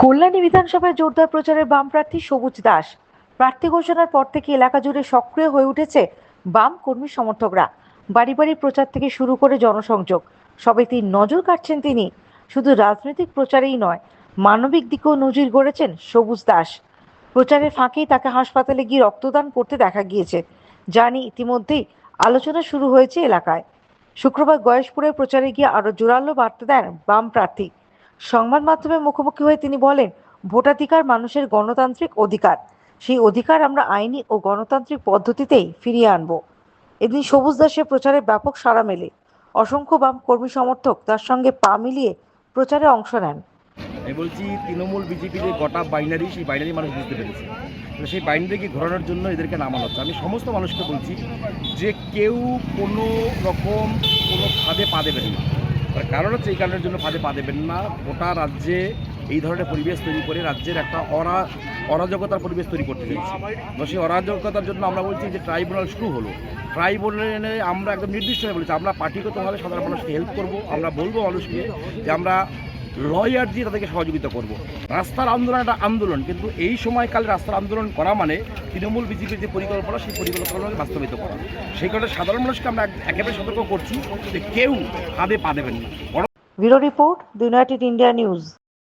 কল্যাণী বিধানসভায় জোরদার প্রচারে বাম প্রার্থী সবুজ দাস। প্রার্থী ঘোষণার পর থেকে এলাকা জুড়ে সক্রিয় হয়ে উঠেছে বাম কর্মী সমর্থকরা। বাড়ি বাড়ি প্রচার থেকে শুরু করে জনসংযোগ সবেতেই নজর কাটছেন তিনি। শুধু রাজনৈতিক প্রচারেই নয়, মানবিক দিকেও নজির গড়েছেন সবুজ দাস। প্রচারের ফাঁকেই তাকে হাসপাতালে গিয়ে রক্তদান করতে দেখা গিয়েছে, যা নিয়ে ইতিমধ্যেই আলোচনা শুরু হয়েছে এলাকায়। শুক্রবার গয়েশপুরে প্রচারে গিয়ে আরো জোরালো বার্তা দেন বাম প্রার্থী। সংবাদ মাধ্যমের মুখোমুখি হয়ে তিনি বলেন, ভোটাধিকার মানুষের গণতান্ত্রিক অধিকার। সেই অধিকার আমরা আইনি ও গণতান্ত্রিক পদ্ধতিতেই ফিরিয়ে আনব। এদিন সবুজ দাসের প্রচারে ব্যাপক সাড়া মেলে। অসংখ্য বাম কর্মী সমর্থক তার সঙ্গে পা মিলিয়ে প্রচারে অংশ নেন। আমি বলছি তৃণমূল বিজেপি যে গোটা বাইনারি, সেই বাইনারি মানুষ বুঝতে পেরেছে। তো সেই বাইনারিকে ঘোরানোর জন্য এদেরকে নামানো হচ্ছে। আমি সমস্ত মানুষকে বলছি যে কেউ কোনো রকম কোনো ফাঁদে পা দেবেন না। তার কারণ হচ্ছে এই কারণের জন্য ফাঁদে পা দেবেন না, গোটা রাজ্যে এই ধরনের পরিবেশ তৈরি করে রাজ্যের একটা অরাজকতার পরিবেশ তৈরি করতে চাইছি। তো সেই অরাজকতার জন্য আমরা বলছি যে ট্রাইব্যুনাল শুরু হলো। ট্রাইব্যুনালে আমরা একদম নির্দিষ্টভাবে বলেছি আমরা পার্টিগতভাবে সাধারণ মানুষকে হেল্প করব। আমরা বলবো মানুষকে যে আমরা লয়ার দিয়ে তাদেরকে সহযোগিতা করব। রাস্তার আন্দোলন একটা আন্দোলন, কিন্তু এই সময়কালে রাস্তার আন্দোলন করা মানে তৃণমূল বিজেপির যে পরিকল্পনা, সেই পরিকল্পনাকে বাস্তবায়িত করা। সেই কারণে সাধারণ মানুষকে আমরা একেবারে সতর্ক করছি যে কেউ ফাঁদে পা দেবেন না। Bureau report, the United India news.